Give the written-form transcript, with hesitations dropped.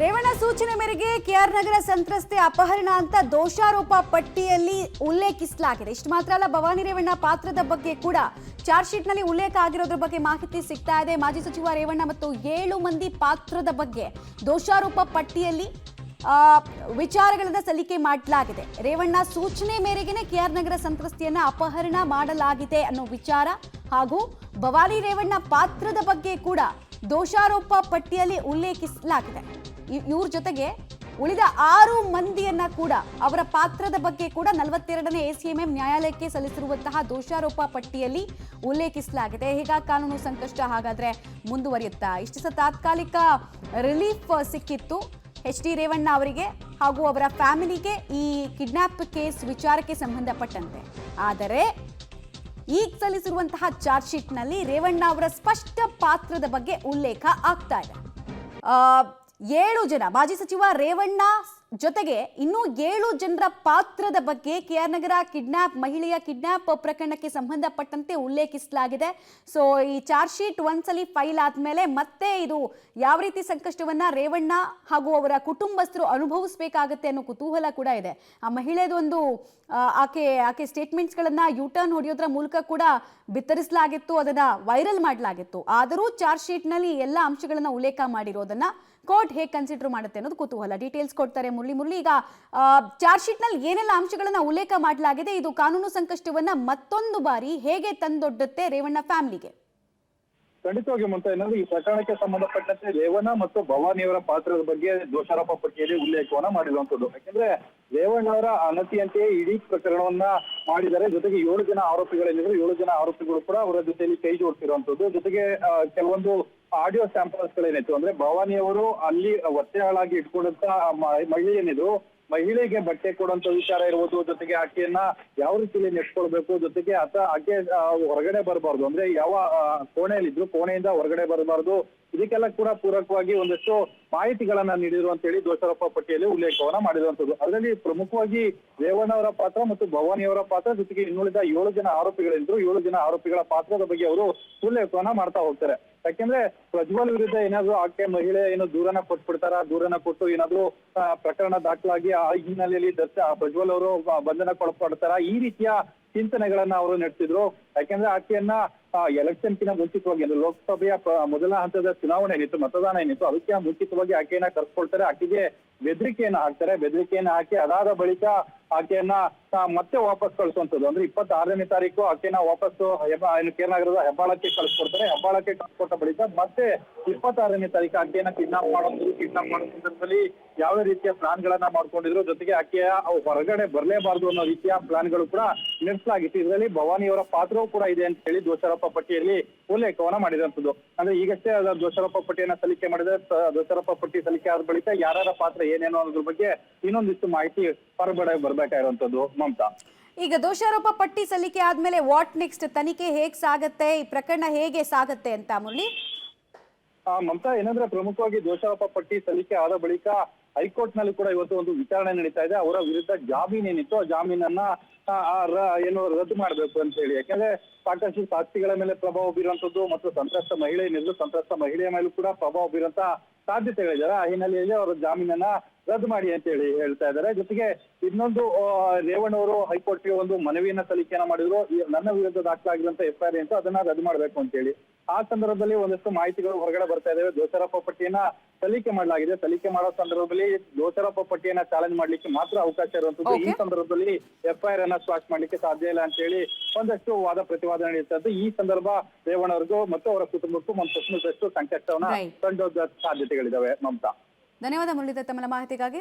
ರೇವಣ್ಣ ಸೂಚನೆ ಮೇರೆಗೆ ಕೆಆರ್ ನಗರ ಸಂತ್ರಸ್ತೆ ಅಪಹರಣ ಅಂತ ದೋಷಾರೋಪ ಪಟ್ಟಿಯಲ್ಲಿ ಉಲ್ಲೇಖಿಸಲಾಗಿದೆ. ಇಷ್ಟು ಮಾತ್ರ ಅಲ್ಲ, ಭವಾನಿ ರೇವಣ್ಣ ಪಾತ್ರದ ಬಗ್ಗೆ ಕೂಡ ಚಾರ್ಜ್ ಶೀಟ್ ನಲ್ಲಿ ಉಲ್ಲೇಖ ಆಗಿರೋದ್ರ ಬಗ್ಗೆ ಮಾಹಿತಿ ಸಿಗ್ತಾ ಇದೆ. ಮಾಜಿ ಸಚಿವ ರೇವಣ್ಣ ಮತ್ತು 7 ಮಂದಿ ಪಾತ್ರದ ಬಗ್ಗೆ ದೋಷಾರೋಪ ಪಟ್ಟಿಯಲ್ಲಿ ವಿಚಾರಗಳನ್ನ ಸಲ್ಲಿಕೆ ಮಾಡಲಾಗಿದೆ. ರೇವಣ್ಣ ಸೂಚನೆ ಮೇರೆಗೆ ಕೆಆರ್ ನಗರ ಸಂತ್ರಸ್ತೆಯನ್ನ ಅಪಹರಣ ಮಾಡಲಾಗಿದೆ ಅನ್ನೋ ವಿಚಾರ ಹಾಗೂ ಭವಾನಿ ರೇವಣ್ಣ ಪಾತ್ರದ ಬಗ್ಗೆ ಕೂಡ ದೋಷಾರೋಪ ಪಟ್ಟಿಯಲ್ಲಿ ಉಲ್ಲೇಖಿಸಲಾಗಿದೆ. ಇವ್ರ ಜೊತೆಗೆ ಉಳಿದ 6 ಮಂದಿಯನ್ನ ಕೂಡ ಅವರ ಪಾತ್ರದ ಬಗ್ಗೆ ಕೂಡ 42ನೇ ACMM ನ್ಯಾಯಾಲಯಕ್ಕೆ ಸಲ್ಲಿಸಿರುವಂತಹ ದೋಷಾರೋಪ ಪಟ್ಟಿಯಲ್ಲಿ ಉಲ್ಲೇಖಿಸಲಾಗಿದೆ. ಹೀಗಾಗಿ ಕಾನೂನು ಸಂಕಷ್ಟ ಹಾಗಾದ್ರೆ ಮುಂದುವರಿಯುತ್ತಾ? ಇಷ್ಟು ಸಹ ತಾತ್ಕಾಲಿಕ ರಿಲೀಫ್ ಸಿಕ್ಕಿತ್ತು HD ರೇವಣ್ಣ ಅವರಿಗೆ ಹಾಗೂ ಅವರ ಫ್ಯಾಮಿಲಿಗೆ ಈ ಕಿಡ್ನಾಪ್ ಕೇಸ್ ವಿಚಾರಕ್ಕೆ ಸಂಬಂಧಪಟ್ಟಂತೆ. ಆದರೆ ಈಗ ಸಲ್ಲಿಸಿರುವಂತಹ ಚಾರ್ಜ್ ಶೀಟ್ ನಲ್ಲಿ ರೇವಣ್ಣ ಅವರ ಸ್ಪಷ್ಟ ಪಾತ್ರದ ಬಗ್ಗೆ ಉಲ್ಲೇಖ ಆಗ್ತಾ ಇದೆ. 7 ಜನ ಮಾಜಿ ಸಚಿವ ರೇವಣ್ಣ ಜೊತೆಗೆ ಇನ್ನೂ 7 ಜನರ ಪಾತ್ರದ ಬಗ್ಗೆ ಕೆಆರ್ ನಗರ ಮಹಿಳೆಯ ಕಿಡ್ನಾಪ್ ಪ್ರಕರಣಕ್ಕೆ ಸಂಬಂಧಪಟ್ಟಂತೆ ಉಲ್ಲೇಖಿಸಲಾಗಿದೆ. ಸೊ ಈ ಚಾರ್ಜ್ ಶೀಟ್ ಒಂದ್ಸಲಿ ಫೈಲ್ ಆದ್ಮೇಲೆ ಮತ್ತೆ ಇದು ಯಾವ ರೀತಿ ಸಂಕಷ್ಟವನ್ನ ರೇವಣ್ಣ ಹಾಗೂ ಅವರ ಕುಟುಂಬಸ್ಥರು ಅನುಭವಿಸಬೇಕಾಗತ್ತೆ ಅನ್ನೋ ಕುತೂಹಲ ಕೂಡ ಇದೆ. ಆ ಮಹಿಳೆದೊಂದು ಆಕೆ ಸ್ಟೇಟ್ಮೆಂಟ್ಸ್ ಗಳನ್ನ ಯೂಟರ್ನ್ ಹೊಡೆಯೋದ್ರ ಮೂಲಕ ಕೂಡ ಬಿತ್ತರಿಸಲಾಗಿತ್ತು, ಅದನ್ನ ವೈರಲ್ ಮಾಡಲಾಗಿತ್ತು. ಆದರೂ ಚಾರ್ಜ್ ಶೀಟ್ ನಲ್ಲಿ ಎಲ್ಲ ಅಂಶಗಳನ್ನ ಉಲ್ಲೇಖ ಮಾಡಿರೋದನ್ನ ಕೋರ್ಟ್ ಹೇಗೆ ಕನ್ಸಿಡರ್ ಮಾಡುತ್ತೆ ಅನ್ನೋದು ಕುತೂಹಲ. ಡೀಟೇಲ್ಸ್ ಕೊಡ್ತಾರೆ ಮುರಳಿ. ಈಗ ಚಾರ್ಜ್ ಶೀಟ್ ನಲ್ಲಿ ಏನೆಲ್ಲ ಅಂಶಗಳನ್ನ ಉಲ್ಲೇಖ ಮಾಡಲಾಗಿದೆ, ಇದು ಕಾನೂನು ಸಂಕಷ್ಟವನ್ನ ಮತ್ತೊಂದು ಬಾರಿ ಹೇಗೆ ತಂದೊಡ್ಡುತ್ತೆ ರೇವಣ್ಣ ಫ್ಯಾಮಿಲಿಗೆ? ಖಂಡಿತವಾಗಿ ಮಮತಾ, ಏನಂದ್ರೆ ಈ ಪ್ರಕರಣಕ್ಕೆ ಸಂಬಂಧಪಟ್ಟಂತೆ ರೇವಣ್ಣ ಮತ್ತು ಭವಾನಿಯವರ ಪಾತ್ರದ ಬಗ್ಗೆ ದೋಷಾರೋಪ ಪಟ್ಟಿಯಲ್ಲಿ ಉಲ್ಲೇಖವನ್ನ ಮಾಡಿರುವಂತದ್ದು. ಯಾಕಂದ್ರೆ ರೇವಣ್ಣ ಅವರ ಅನತಿಯಂತೆಯೇ ಇಡೀ ಪ್ರಕರಣವನ್ನ ಮಾಡಿದ್ದಾರೆ. ಜೊತೆಗೆ 7 ಜನ ಆರೋಪಿಗಳೇನಿದ್ರು 7 ಜನ ಆರೋಪಿಗಳು ಕೂಡ ಅವರ ಜೊತೆಯಲ್ಲಿ ಕೈ ಜೋಡಿಸಿರುವಂತದ್ದು. ಜೊತೆಗೆ ಕೆಲವೊಂದು ಆಡಿಯೋ ಸ್ಯಾಂಪಲ್ಸ್ ಗಳೇನಿತ್ತು, ಅಂದ್ರೆ ಭವಾನಿಯವರು ಅಲ್ಲಿ ಒತ್ತೆಯಾಳಾಗಿ ಇಟ್ಕೊಂಡಂತ ಮಹಿಳೆಯೇನಿದ್ರು, ಮಹಿಳೆಗೆ ಬಟ್ಟೆ ಕೊಡುವಂತ ವಿಚಾರ ಇರ್ಬೋದು, ಜೊತೆಗೆ ಆಕೆಯನ್ನ ಯಾವ ರೀತಿಯಲ್ಲಿ ನೆಟ್ಕೊಳ್ಬೇಕು, ಜೊತೆಗೆ ಆಕೆ ಹೊರಗಡೆ ಬರಬಾರ್ದು, ಅಂದ್ರೆ ಯಾವ ಕೋಣೆಯಲ್ಲಿದ್ರು ಕೋಣೆಯಿಂದ ಹೊರಗಡೆ ಬರಬಾರ್ದು, ಇದಕ್ಕೆಲ್ಲ ಕೂಡ ಪೂರಕವಾಗಿ ಒಂದಷ್ಟು ಮಾಹಿತಿಗಳನ್ನ ನೀಡಿರು ಅಂತ ಹೇಳಿ ದೋಷಾರೋಪ ಪಟ್ಟಿಯಲ್ಲಿ ಉಲ್ಲೇಖವನ್ನ ಮಾಡಿರುವಂತದ್ದು. ಅದರಲ್ಲಿ ಪ್ರಮುಖವಾಗಿ ರೇವಣ್ಣ ಅವರ ಪಾತ್ರ ಮತ್ತು ಭವಾನಿಯವರ ಪಾತ್ರ, ಜೊತೆಗೆ ಇನ್ನುಳಿದ 7 ಜನ ಆರೋಪಿಗಳಿದ್ರು 7 ಜನ ಆರೋಪಿಗಳ ಪಾತ್ರದ ಬಗ್ಗೆ ಅವರು ಉಲ್ಲೇಖವನ್ನ ಮಾಡ್ತಾ ಹೋಗ್ತಾರೆ. ಯಾಕೆಂದ್ರೆ ಪ್ರಜ್ವಲ್ ವಿರುದ್ಧ ಏನಾದ್ರು ಆಕೆ ಮಹಿಳೆ ಏನೋ ದೂರನ ಕೊಟ್ಬಿಡ್ತಾರ, ದೂರನ ಕೊಟ್ಟು ಏನಾದ್ರು ಪ್ರಕರಣ ದಾಖಲಾಗಿ ಆ ಹಿನ್ನೆಲೆಯಲ್ಲಿ ಪ್ರಜ್ವಲ್ ಅವರು ಬಂಧನಕ್ಕೊಳಪಡ್ತಾರ, ಈ ರೀತಿಯ ಚಿಂತನೆಗಳನ್ನ ಅವರು ನಡೆಸಿದ್ರು. ಯಾಕೆಂದ್ರೆ ಆಕೆಯನ್ನ ಎಲೆಕ್ಷನ್ಕಿನ ಮುಂಚಿತವಾಗಿ ಅಂದ್ರೆ ಲೋಕಸಭೆಯ ಮೊದಲ ಹಂತದ ಚುನಾವಣೆ ಏನಿತ್ತು, ಮತದಾನ ಏನಿತ್ತು, ಅದಕ್ಕೆ ಮುಂಚಿತವಾಗಿ ಆಕೆಯನ್ನ ಕರ್ಸ್ಕೊಳ್ತಾರೆ. ಆಕೆಗೆ ಬೆದರಿಕೆಯನ್ನ ಹಾಕ್ತಾರೆ. ಬೆದರಿಕೆಯನ್ನ ಹಾಕಿ ಅದಾದ ಬಳಿಕ ಆಕೆಯನ್ನ ಮತ್ತೆ ವಾಪಸ್ ಕಳಿಸುವಂತದ್ದು. ಅಂದ್ರೆ 26ನೇ ತಾರೀಕು ಆಕೆಯನ್ನ ವಾಪಸ್ಸು ಕೆಆರ್ ನಗರದ ಹೆಬ್ಬಾಳಕ್ಕೆ ಕಳಿಸ್ಕೊಡ್ತಾರೆ. ಹೆಬ್ಬಾಳಕ್ಕೆ ಕಳಿಸ್ಕೊಟ್ಟ ಬಳಿಕ ಮತ್ತೆ 26ನೇ ತಾರೀಕು ಆಕೆಯನ್ನ ಕಿಡ್ನಾಪ್ ಮಾಡೋ ಸಂದರ್ಭದಲ್ಲಿ ಯಾವ ರೀತಿಯ ಪ್ಲಾನ್ ಗಳನ್ನ ಮಾಡ್ಕೊಂಡಿದ್ರು, ಜೊತೆಗೆ ಆಕೆಯ ಹೊರಗಡೆ ಬರಲೇಬಾರ್ದು ಅನ್ನೋ ರೀತಿಯ ಪ್ಲಾನ್ ಗಳು ಕೂಡ ನಡೆಸಲಾಗಿತ್ತು. ಇದರಲ್ಲಿ ಭವಾನಿಯವರ ಪಾತ್ರವೂ ಕೂಡ ಇದೆ ಅಂತ ಹೇಳಿ ದೋಷಾರೋಪ ಪಟ್ಟಿಯಲ್ಲಿ ಉಲ್ಲೇಖವನ್ನ ಮಾಡಿದಂಥದ್ದು. ಅಂದ್ರೆ ಈಗಷ್ಟೇ ದೋಷಾರೋಪ ಪಟ್ಟಿಯನ್ನ ಸಲ್ಲಿಕೆ ಮಾಡಿದ ದೋಷಾರೋಪ ಪಟ್ಟಿ ಸಲ್ಲಿಕೆ ಆದ ಬಳಿಕ ಯಾರ ಪಾತ್ರ ಏನೇನೋ ಅನ್ನೋದ್ರ ಬಗ್ಗೆ ಇನ್ನೊಂದಿಷ್ಟು ಮಾಹಿತಿ ಹೊರಗಡೆ ಬರ್ಬೇಕಾಗಿರುವಂತದ್ದು ಮಮತಾ. ಈಗ ದೋಷಾರೋಪ ಪಟ್ಟಿ ಸಲ್ಲಿಕೆ ಆದ್ಮೇಲೆ ವಾಟ್ ನೆಕ್ಸ್ಟ್? ತನಿಖೆ ಹೇಗ್ ಸಾಗತ್ತೆ, ಈ ಪ್ರಕರಣ ಹೇಗೆ ಸಾಗತ್ತೆ ಅಂತ ಮುರಳಿ? ಮಮತಾ, ಏನಂದ್ರೆ ಪ್ರಮುಖವಾಗಿ ದೋಷಾರೋಪ ಪಟ್ಟಿ ಸಲ್ಲಿಕೆ ಆದ ಬಳಿಕ ಹೈಕೋರ್ಟ್ ನಲ್ಲಿ ಕೂಡ ಇವತ್ತು ಒಂದು ವಿಚಾರಣೆ ನಡೀತಾ ಇದೆ. ಅವರ ವಿರುದ್ಧ ಜಾಮೀನ್ ಏನಿತ್ತು ಆ ಜಾಮೀನನ್ನ ಏನು ರದ್ದು ಮಾಡ್ಬೇಕು ಅಂತ ಹೇಳಿ. ಯಾಕಂದ್ರೆ ಸಾಕಷ್ಟು ಸಾಕ್ಷಿಗಳ ಮೇಲೆ ಪ್ರಭಾವ ಬೀರುವಂತದ್ದು ಮತ್ತು ಸಂತ್ರಸ್ತ ಮಹಿಳೆ ಏನಿದ್ರು ಸಂತ್ರಸ್ತ ಮಹಿಳೆಯ ಮೇಲೂ ಕೂಡ ಪ್ರಭಾವ ಬೀರುವಂತ ಸಾಧ್ಯತೆಗಳಿದ್ದಾರೆ. ಆ ಹಿನ್ನೆಲೆಯಲ್ಲಿ ಅವರ ಜಾಮೀನನ್ನ ರದ್ದು ಮಾಡಿ ಅಂತ ಹೇಳಿ ಹೇಳ್ತಾ ಇದ್ದಾರೆ. ಜೊತೆಗೆ ಇನ್ನೊಂದು ರೇವಣ್ಣ ಅವರು ಹೈಕೋರ್ಟ್ಗೆ ಒಂದು ಮನವಿಯನ್ನ ಸಲ್ಲಿಕೆಯನ್ನ ಮಾಡಿದ್ರು, ನನ್ನ ವಿರುದ್ಧ ದಾಖಲಾಗಿರುವಂತ FIR ಅಂತ ಅದನ್ನ ರದ್ದು ಮಾಡ್ಬೇಕು ಅಂತ ಹೇಳಿ. ಆ ಸಂದರ್ಭದಲ್ಲಿ ಒಂದಷ್ಟು ಮಾಹಿತಿಗಳು ಹೊರಗಡೆ ಬರ್ತಾ ಇದಾವೆ. ದೋಷಾರೋಪ ಪಟ್ಟಿಯನ್ನ ಸಲ್ಲಿಕೆ ಮಾಡಲಾಗಿದೆ. ಸಲ್ಲಿಕೆ ಮಾಡೋ ಸಂದರ್ಭದಲ್ಲಿ ದೋಷಾರೋಪ ಪಟ್ಟಿಯನ್ನ ಚಾಲೆಂಜ್ ಮಾಡ್ಲಿಕ್ಕೆ ಮಾತ್ರ ಅವಕಾಶ ಇರುವಂತದ್ದು. ಈ ಸಂದರ್ಭದಲ್ಲಿ FIR ಅನ್ನ ಸ್ಕ್ವಾಶ್ ಮಾಡ್ಲಿಕ್ಕೆ ಸಾಧ್ಯ ಇಲ್ಲ ಅಂತ ಹೇಳಿ ಒಂದಷ್ಟು ವಾದ ಪ್ರತಿವಾದನೆ ನಡೀತಾ. ಈ ಸಂದರ್ಭ ರೇವಣ್ಣ ಅವ್ರಿಗೂ ಮತ್ತು ಅವರ ಕುಟುಂಬಕ್ಕೂ ಮತ್ತಷ್ಟು ಸಂಕಷ್ಟವನ್ನ ಕಂಡೊಡ್ಡ ಸಾಧ್ಯತೆಗಳಿದಾವೆ ಮಮತಾ. ಧನ್ಯವಾದ ಮುರಳೀಧರ್ ತಮ್ಮ ಮಾಹಿತಿಗಾಗಿ.